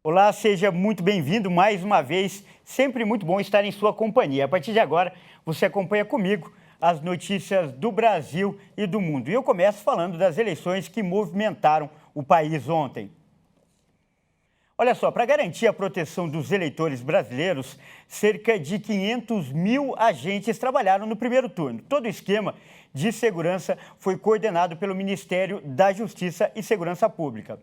Olá, seja muito bem-vindo mais uma vez. Sempre muito bom estar em sua companhia. A partir de agora, você acompanha comigo as notícias do Brasil e do mundo. E eu começo falando das eleições que movimentaram o país ontem. Olha só, para garantir a proteção dos eleitores brasileiros, cerca de 500 mil agentes trabalharam no primeiro turno. Todo o esquema de segurança foi coordenado pelo Ministério da Justiça e Segurança Pública.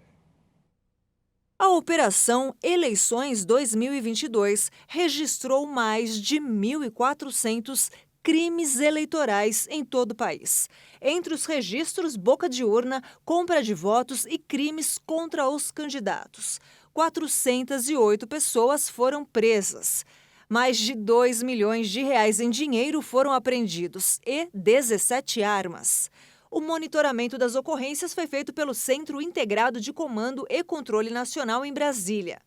A Operação Eleições 2022 registrou mais de 1.400 crimes eleitorais em todo o país. Entre os registros, boca de urna, compra de votos e crimes contra os candidatos. 408 pessoas foram presas. Mais de 2 milhões de reais em dinheiro foram apreendidos e 17 armas. O monitoramento das ocorrências foi feito pelo Centro Integrado de Comando e Controle Nacional em Brasília.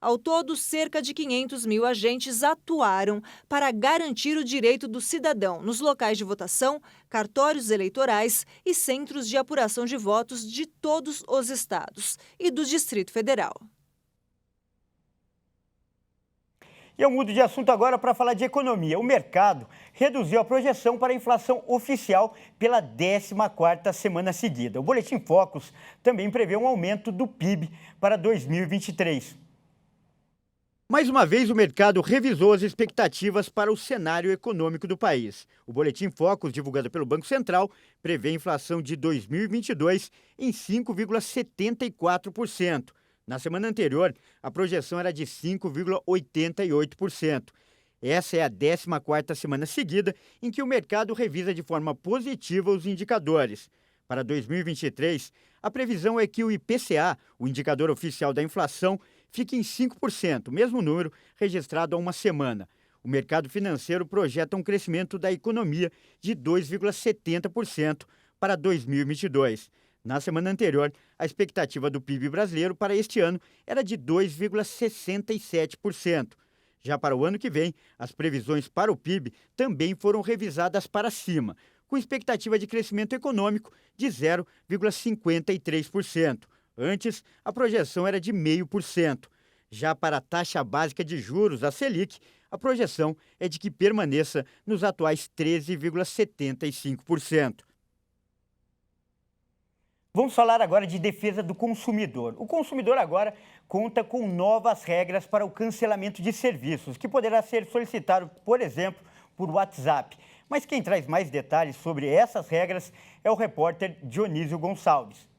Ao todo, cerca de 500 mil agentes atuaram para garantir o direito do cidadão nos locais de votação, cartórios eleitorais e centros de apuração de votos de todos os estados e do Distrito Federal. E eu mudo de assunto agora para falar de economia. O mercado reduziu a projeção para a inflação oficial pela 14ª semana seguida. O Boletim Focus também prevê um aumento do PIB para 2023. Mais uma vez, o mercado revisou as expectativas para o cenário econômico do país. O Boletim Focus, divulgado pelo Banco Central, prevê a inflação de 2022 em 5,74%. Na semana anterior, a projeção era de 5,88%. Essa é a 14ª semana seguida em que o mercado revisa de forma positiva os indicadores. Para 2023, a previsão é que o IPCA, o indicador oficial da inflação, fique em 5%, mesmo número registrado há uma semana. O mercado financeiro projeta um crescimento da economia de 2,70% para 2022. Na semana anterior, a expectativa do PIB brasileiro para este ano era de 2,67%. Já para o ano que vem, as previsões para o PIB também foram revisadas para cima, com expectativa de crescimento econômico de 0,53%. Antes, a projeção era de 0,5%. Já para a taxa básica de juros, a Selic, a projeção é de que permaneça nos atuais 13,75%. Vamos falar agora de defesa do consumidor. O consumidor agora conta com novas regras para o cancelamento de serviços, que poderá ser solicitado, por exemplo, por WhatsApp. Mas quem traz mais detalhes sobre essas regras é o repórter Dionísio Gonçalves.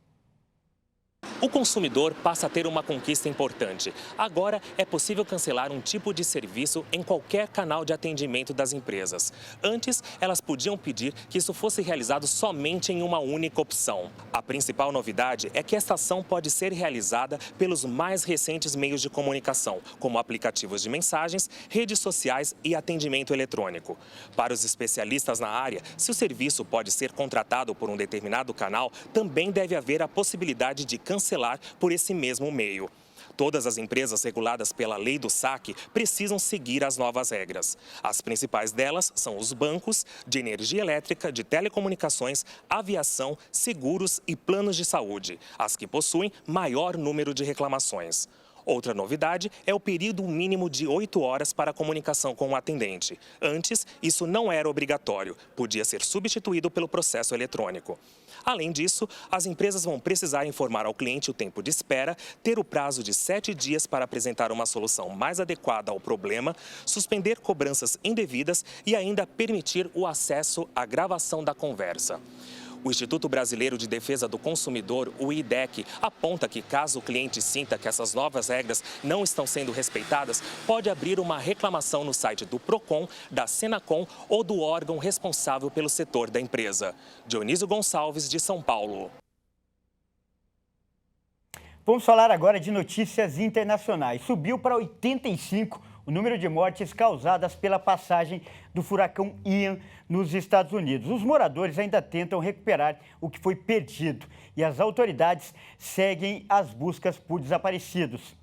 O consumidor passa a ter uma conquista importante. Agora é possível cancelar um tipo de serviço em qualquer canal de atendimento das empresas. Antes, elas podiam pedir que isso fosse realizado somente em uma única opção. A principal novidade é que esta ação pode ser realizada pelos mais recentes meios de comunicação, como aplicativos de mensagens, redes sociais e atendimento eletrônico. Para os especialistas na área, se o serviço pode ser contratado por um determinado canal, também deve haver a possibilidade de cancelar por esse mesmo meio. Todas as empresas reguladas pela Lei do Saque precisam seguir as novas regras. As principais delas são os bancos, de energia elétrica, de telecomunicações, aviação, seguros e planos de saúde, as que possuem maior número de reclamações. Outra novidade é o período mínimo de 8 horas para a comunicação com o atendente. Antes, isso não era obrigatório, podia ser substituído pelo processo eletrônico. Além disso, as empresas vão precisar informar ao cliente o tempo de espera, ter o prazo de 7 dias para apresentar uma solução mais adequada ao problema, suspender cobranças indevidas e ainda permitir o acesso à gravação da conversa. O Instituto Brasileiro de Defesa do Consumidor, o IDEC, aponta que caso o cliente sinta que essas novas regras não estão sendo respeitadas, pode abrir uma reclamação no site do PROCON, da Senacom ou do órgão responsável pelo setor da empresa. Dionísio Gonçalves, de São Paulo. Vamos falar agora de notícias internacionais. Subiu para 85 o número de mortes causadas pela passagem do furacão Ian nos Estados Unidos. Os moradores ainda tentam recuperar o que foi perdido e as autoridades seguem as buscas por desaparecidos.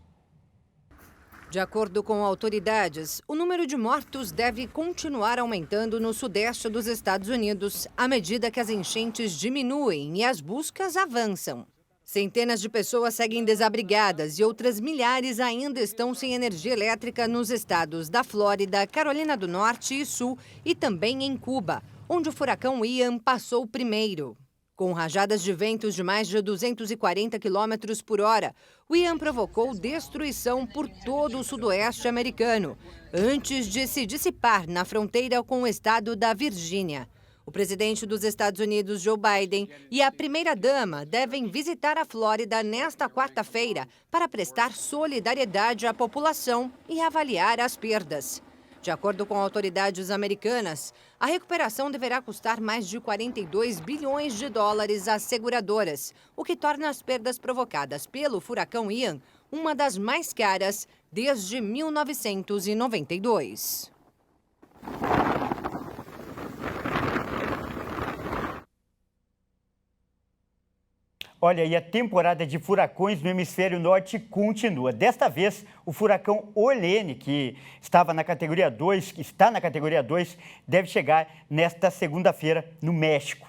De acordo com autoridades, o número de mortos deve continuar aumentando no sudeste dos Estados Unidos à medida que as enchentes diminuem e as buscas avançam. Centenas de pessoas seguem desabrigadas e outras milhares ainda estão sem energia elétrica nos estados da Flórida, Carolina do Norte e Sul e também em Cuba, onde o furacão Ian passou primeiro. Com rajadas de ventos de mais de 240 km por hora, o Ian provocou destruição por todo o sudoeste americano, antes de se dissipar na fronteira com o estado da Virgínia. O presidente dos Estados Unidos, Joe Biden, e a primeira-dama devem visitar a Flórida nesta quarta-feira para prestar solidariedade à população e avaliar as perdas. De acordo com autoridades americanas, a recuperação deverá custar mais de 42 bilhões de dólares às seguradoras, o que torna as perdas provocadas pelo furacão Ian uma das mais caras desde 1992. Olha, e a temporada de furacões no hemisfério norte continua. Desta vez, o furacão Olene, que está na categoria 2, deve chegar nesta segunda-feira no México.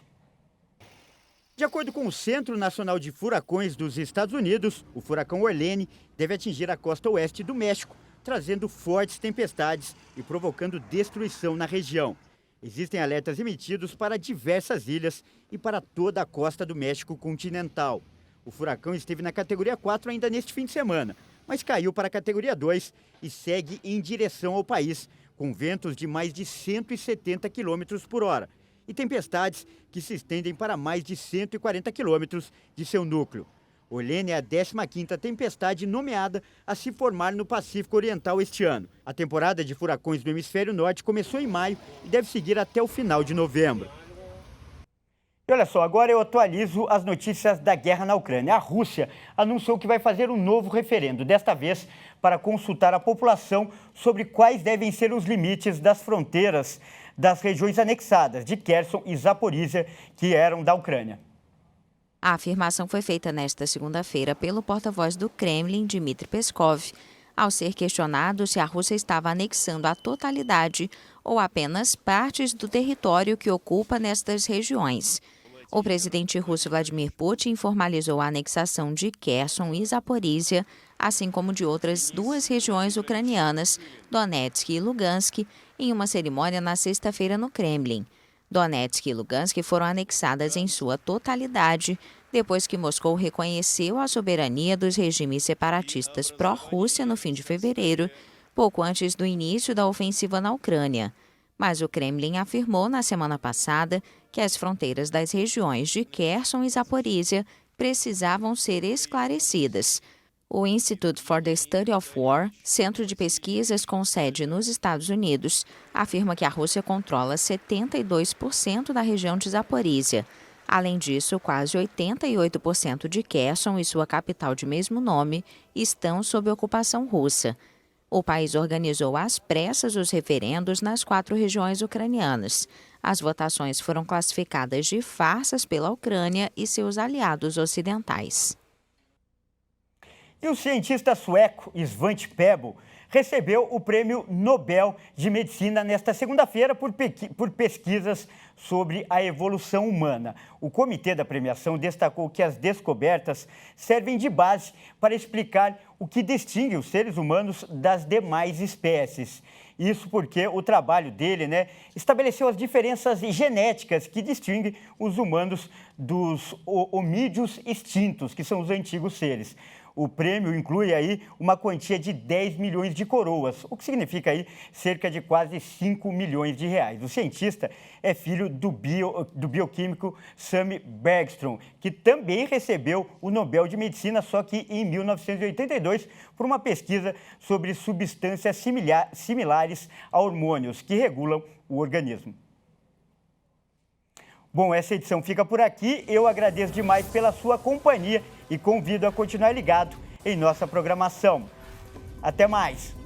De acordo com o Centro Nacional de Furacões dos Estados Unidos, o furacão Olene deve atingir a costa oeste do México, trazendo fortes tempestades e provocando destruição na região. Existem alertas emitidos para diversas ilhas e para toda a costa do México continental. O furacão esteve na categoria 4 ainda neste fim de semana, mas caiu para a categoria 2 e segue em direção ao país, com ventos de mais de 170 km por hora e tempestades que se estendem para mais de 140 km de seu núcleo. Olene é a 15ª tempestade nomeada a se formar no Pacífico Oriental este ano. A temporada de furacões do hemisfério norte começou em maio e deve seguir até o final de novembro. E olha só, agora eu atualizo as notícias da guerra na Ucrânia. A Rússia anunciou que vai fazer um novo referendo, desta vez para consultar a população sobre quais devem ser os limites das fronteiras das regiões anexadas de Kherson e Zaporízia, que eram da Ucrânia. A afirmação foi feita nesta segunda-feira pelo porta-voz do Kremlin, Dmitry Peskov, ao ser questionado se a Rússia estava anexando a totalidade ou apenas partes do território que ocupa nestas regiões. O presidente russo Vladimir Putin formalizou a anexação de Kherson e Zaporízia, assim como de outras duas regiões ucranianas, Donetsk e Lugansk, em uma cerimônia na sexta-feira no Kremlin. Donetsk e Lugansk foram anexadas em sua totalidade, depois que Moscou reconheceu a soberania dos regimes separatistas pró-Rússia no fim de fevereiro, pouco antes do início da ofensiva na Ucrânia. Mas o Kremlin afirmou na semana passada que as fronteiras das regiões de Kherson e Zaporízia precisavam ser esclarecidas. O Institute for the Study of War, centro de pesquisas com sede nos Estados Unidos, afirma que a Rússia controla 72% da região de Zaporízia. Além disso, quase 88% de Kherson e sua capital de mesmo nome estão sob ocupação russa. O país organizou às pressas os referendos nas 4 regiões ucranianas. As votações foram classificadas de farsas pela Ucrânia e seus aliados ocidentais. E o cientista sueco Svante Pääbo recebeu o Prêmio Nobel de Medicina nesta segunda-feira por pesquisas sobre a evolução humana. O comitê da premiação destacou que as descobertas servem de base para explicar o que distingue os seres humanos das demais espécies. Isso porque o trabalho dele, estabeleceu as diferenças genéticas que distinguem os humanos dos homídeos extintos, que são os antigos seres. O prêmio inclui aí uma quantia de 10 milhões de coroas, o que significa aí cerca de quase 5 milhões de reais. O cientista é filho do bioquímico Sami Bergström, que também recebeu o Nobel de Medicina, só que em 1982, por uma pesquisa sobre substâncias similares a hormônios que regulam o organismo. Bom, essa edição fica por aqui. Eu agradeço demais pela sua companhia e convido a continuar ligado em nossa programação. Até mais!